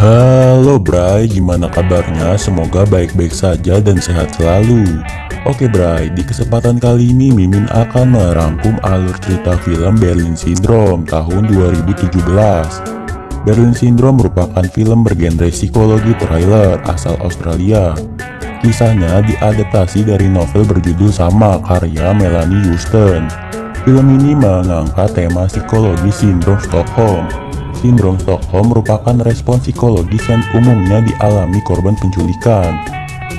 Halo Bray, gimana kabarnya? Semoga baik-baik saja dan sehat selalu. Oke Bray, di kesempatan kali ini Mimin akan merangkum alur cerita film Berlin Syndrome tahun 2017. Berlin Syndrome merupakan film bergenre psikologi thriller asal Australia. Kisahnya diadaptasi dari novel berjudul sama karya Melanie Houston. Film ini mengangkat tema psikologi sindrom Stockholm. Sindrom Stockholm merupakan respons psikologis yang umumnya dialami korban penculikan,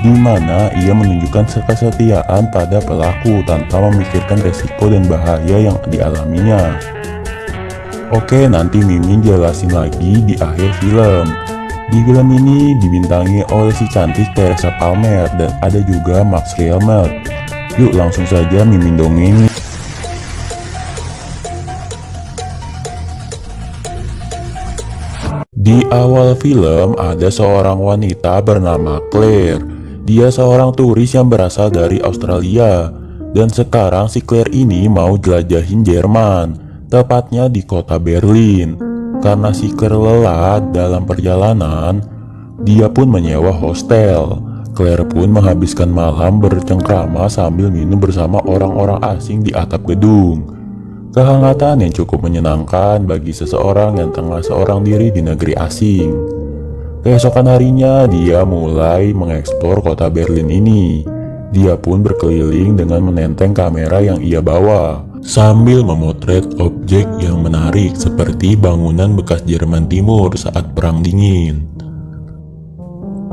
di mana ia menunjukkan kesetiaan pada pelaku tanpa memikirkan resiko dan bahaya yang dialaminya. Oke, nanti Mimin jelasin lagi di akhir film. Di film ini dibintangi oleh si cantik Teresa Palmer dan ada juga Max Rielmer. Yuk langsung saja Mimin dongeng. Di awal film ada seorang wanita bernama Claire. Dia seorang turis yang berasal dari Australia. Dan sekarang si Claire ini mau jelajahin Jerman, tepatnya di kota Berlin. Karena si Claire lelah dalam perjalanan, dia pun menyewa hostel. Claire pun menghabiskan malam bercengkrama sambil minum bersama orang-orang asing di atap gedung. Kehangatan yang cukup menyenangkan bagi seseorang yang tengah seorang diri di negeri asing. Keesokan harinya dia mulai mengeksplor kota Berlin ini. Dia pun berkeliling dengan menenteng kamera yang ia bawa, sambil memotret objek yang menarik seperti bangunan bekas Jerman Timur saat Perang Dingin.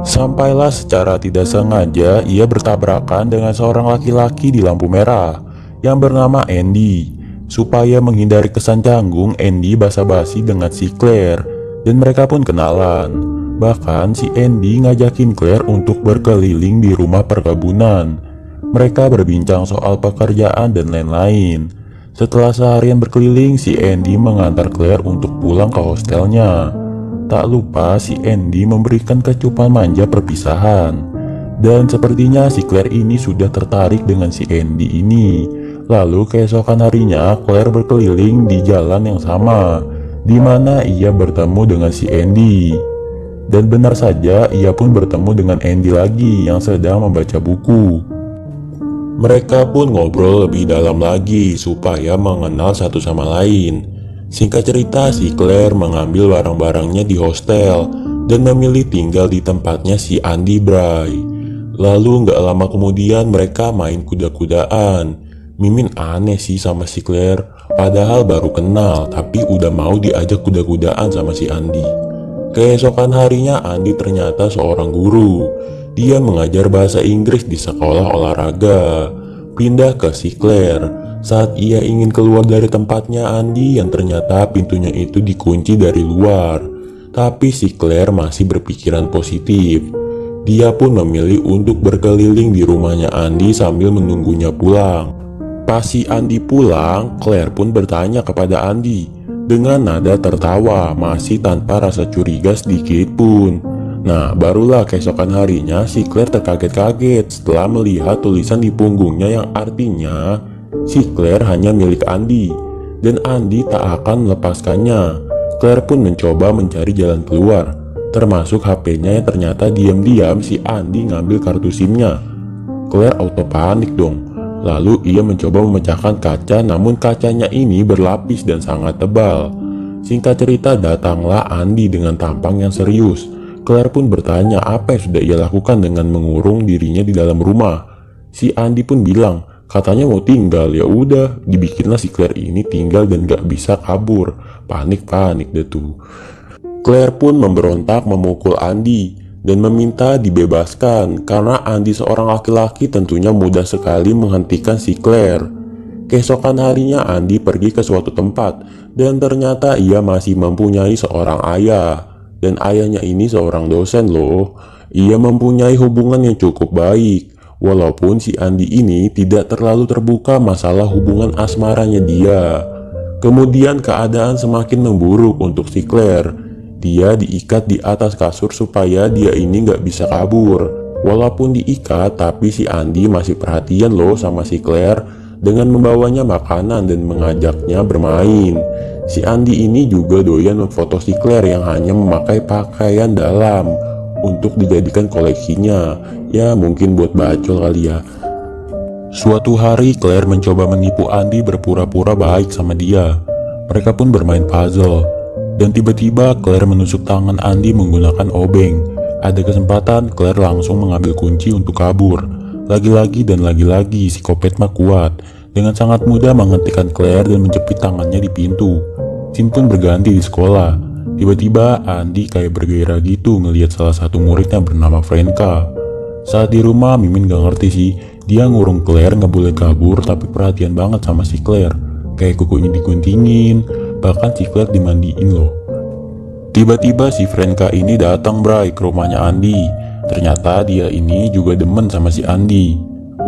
Sampailah secara tidak sengaja ia bertabrakan dengan seorang laki-laki di lampu merah yang bernama Andy. Supaya menghindari kesan canggung, Andy basa-basi dengan si Claire dan mereka pun kenalan. Bahkan si Andy ngajakin Claire untuk berkeliling di rumah perkebunan. Mereka berbincang soal pekerjaan dan lain-lain. Setelah seharian berkeliling, si Andy mengantar Claire untuk pulang ke hostelnya. Tak lupa si Andy memberikan kecupan manja perpisahan. Dan sepertinya si Claire ini sudah tertarik dengan si Andy ini. Lalu keesokan harinya Claire berkeliling di jalan yang sama, di mana ia bertemu dengan si Andy. Dan benar saja ia pun bertemu dengan Andy lagi yang sedang membaca buku. Mereka pun ngobrol lebih dalam lagi supaya mengenal satu sama lain. Singkat cerita, si Claire mengambil barang-barangnya di hostel dan memilih tinggal di tempatnya si Andy Bray. Lalu nggak lama kemudian mereka main kuda-kudaan. Mimin aneh sih sama si Claire, padahal baru kenal tapi udah mau diajak kuda-kudaan sama si Andy. Keesokan harinya Andy ternyata seorang guru. Dia mengajar bahasa Inggris di sekolah olahraga. Pindah ke si Claire saat ia ingin keluar dari tempatnya Andy yang ternyata pintunya itu dikunci dari luar. Tapi si Claire masih berpikiran positif. Dia pun memilih untuk berkeliling di rumahnya Andy sambil menunggunya pulang. Pas si Andy pulang, Claire pun bertanya kepada Andy dengan nada tertawa, masih tanpa rasa curiga sedikit pun. Nah, barulah keesokan harinya si Claire terkaget-kaget setelah melihat tulisan di punggungnya yang artinya si Claire hanya milik Andy dan Andy tak akan melepaskannya. Claire pun mencoba mencari jalan keluar, termasuk HP-nya yang ternyata diam-diam si Andy ngambil kartu SIM-nya. Claire auto panik dong. Lalu ia mencoba memecahkan kaca, namun kacanya ini berlapis dan sangat tebal. Singkat cerita, datanglah Andy dengan tampang yang serius. Claire pun bertanya apa yang sudah ia lakukan dengan mengurung dirinya di dalam rumah. Si Andy pun bilang, katanya mau tinggal. Ya udah, dibikinlah si Claire ini tinggal dan gak bisa kabur. Panik-panik deh tuh. Claire pun memberontak memukul Andy dan meminta dibebaskan karena Andy seorang laki-laki tentunya mudah sekali menghentikan si Claire. Keesokan harinya Andy pergi ke suatu tempat dan ternyata ia masih mempunyai seorang ayah. Dan ayahnya ini seorang dosen loh. Ia mempunyai hubungan yang cukup baik. Walaupun si Andy ini tidak terlalu terbuka masalah hubungan asmaranya dia. Kemudian keadaan semakin memburuk untuk si Claire. Dia diikat di atas kasur supaya dia ini nggak bisa kabur. Walaupun diikat, tapi si Andy masih perhatian loh sama si Claire. dengan membawanya makanan dan mengajaknya bermain. Si Andi ini juga doyan memfoto si Claire yang hanya memakai pakaian dalam untuk dijadikan koleksinya. Ya mungkin buat bacol kali ya. Suatu hari Claire mencoba menipu Andi berpura-pura baik sama dia. Mereka pun bermain puzzle. Dan tiba-tiba Claire menusuk tangan Andi menggunakan obeng. Ada kesempatan Claire langsung mengambil kunci untuk kabur. Lagi-lagi dan lagi-lagi si Kopet mah kuat. Dengan sangat mudah menghentikan Claire dan menjepit tangannya di pintu. Scene pun berganti di sekolah. Tiba-tiba Andi kayak bergairah gitu ngelihat salah satu muridnya bernama Franka. Saat di rumah Mimin gak ngerti sih. Dia ngurung Claire gak boleh kabur tapi perhatian banget sama si Claire. Kayak kukunya diguntingin. Bahkan si Claire dimandiin loh. Tiba-tiba si Franka ini datang bray ke rumahnya Andi. Ternyata dia ini juga demen sama si Andi.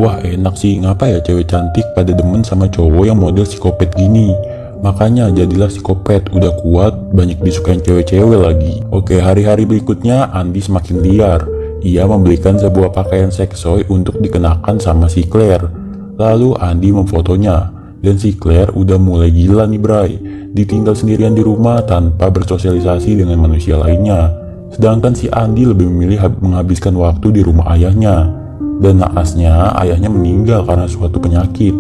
Wah enak sih, ngapa ya cewek cantik pada demen sama cowok yang model psikopat gini. Makanya jadilah psikopat, udah kuat, banyak disukain cewek-cewek lagi. Oke, hari-hari berikutnya Andi semakin liar. Ia membelikan sebuah pakaian seksoi untuk dikenakan sama si Claire. Lalu Andi memfotonya. Dan si Claire udah mulai gila nih bray. Ditinggal sendirian di rumah tanpa bersosialisasi dengan manusia lainnya. Sedangkan si Andi lebih memilih menghabiskan waktu di rumah ayahnya. Dan naasnya ayahnya meninggal karena suatu penyakit.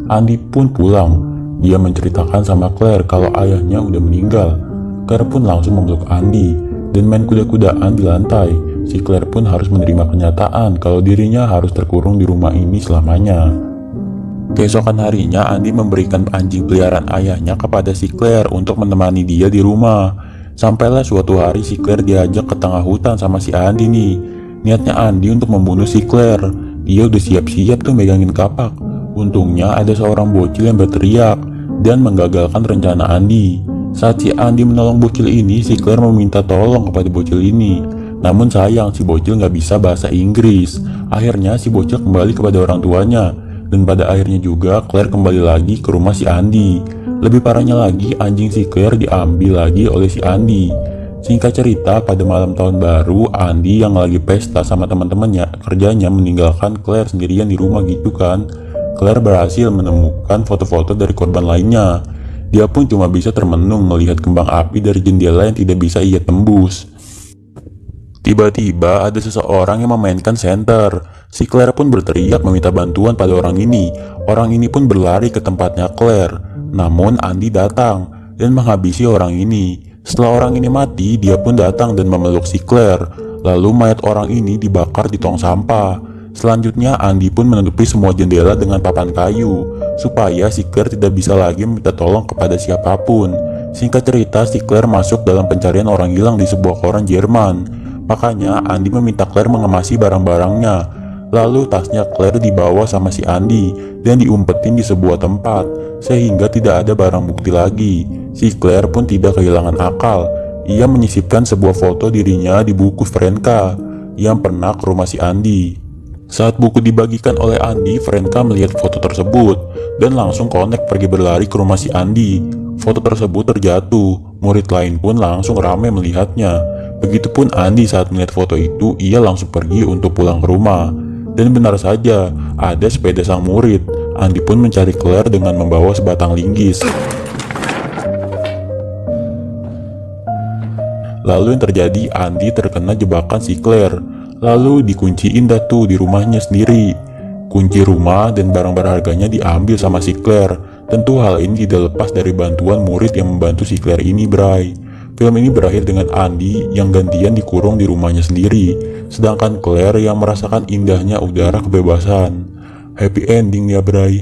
Andi pun pulang. Dia menceritakan sama Claire kalau ayahnya udah meninggal. Claire pun langsung memeluk Andi dan main kuda-kudaan di lantai. Si Claire pun harus menerima kenyataan kalau dirinya harus terkurung di rumah ini selamanya. Keesokan harinya Andi memberikan anjing peliharaan ayahnya kepada si Claire untuk menemani dia di rumah. Sampailah suatu hari si Claire diajak ke tengah hutan sama si Andi nih. Niatnya Andi untuk membunuh si Claire. Dia udah siap-siap tuh megangin kapak. Untungnya ada seorang bocil yang berteriak dan menggagalkan rencana Andi. Saat si Andi menolong bocil ini, si Claire meminta tolong kepada bocil ini. Namun sayang si bocil nggak bisa bahasa Inggris. Akhirnya si bocil kembali kepada orang tuanya. Dan pada akhirnya juga Claire kembali lagi ke rumah si Andi. Lebih parahnya lagi, anjing si Claire diambil lagi oleh si Andi. Singkat cerita, pada malam tahun baru, Andi yang lagi pesta sama teman-temannya kerjanya meninggalkan Claire sendirian di rumah gitu kan. Claire berhasil menemukan foto-foto dari korban lainnya. Dia pun cuma bisa termenung melihat kembang api dari jendela yang tidak bisa ia tembus. Tiba-tiba ada seseorang yang memainkan senter. Si Claire pun berteriak meminta bantuan pada orang ini. Orang ini pun berlari ke tempatnya Claire. Namun Andi datang dan menghabisi orang ini. Setelah orang ini mati, dia pun datang dan memeluk si Claire. Lalu mayat orang ini dibakar di tong sampah. Selanjutnya Andi pun menutupi semua jendela dengan papan kayu supaya si Claire tidak bisa lagi meminta tolong kepada siapapun. Singkat cerita, si Claire masuk dalam pencarian orang hilang di sebuah koran Jerman. Makanya Andi meminta Claire mengemasi barang-barangnya. Lalu tasnya Claire dibawa sama si Andi dan diumpetin di sebuah tempat sehingga tidak ada barang bukti lagi. Si Claire pun tidak kehilangan akal. Ia menyisipkan sebuah foto dirinya di buku Franka yang pernah ke rumah si Andi. Saat buku dibagikan oleh Andi, Franka melihat foto tersebut dan langsung connect pergi berlari ke rumah si Andi. Foto tersebut terjatuh. Murid lain pun langsung ramai melihatnya. Begitupun Andi saat melihat foto itu, ia langsung pergi untuk pulang ke rumah. Dan benar saja, ada sepeda sang murid. Andi pun mencari Claire dengan membawa sebatang linggis. Lalu yang terjadi, Andi terkena jebakan si Claire. Lalu dikunciin dah tuh di rumahnya sendiri. Kunci rumah dan barang berharganya diambil sama si Claire. Tentu hal ini tidak lepas dari bantuan murid yang membantu si Claire ini bray. Film ini berakhir dengan Andi yang gantian dikurung di rumahnya sendiri, sedangkan Claire yang merasakan indahnya udara kebebasan. Happy ending ya bray.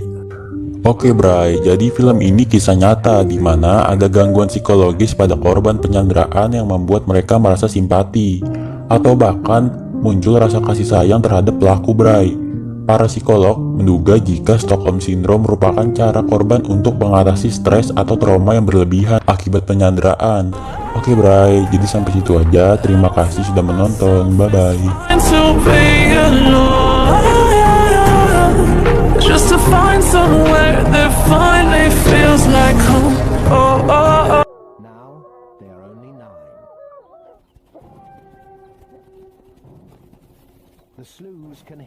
Oke bray, jadi film ini kisah nyata di mana ada gangguan psikologis pada korban penyanderaan yang membuat mereka merasa simpati atau bahkan muncul rasa kasih sayang terhadap pelaku bray. Para psikolog menduga jika Stockholm Syndrome merupakan cara korban untuk mengatasi stres atau trauma yang berlebihan akibat penyanderaan. Oke bray, jadi sampai situ aja. Terima kasih sudah menonton. Bye-bye. The slews can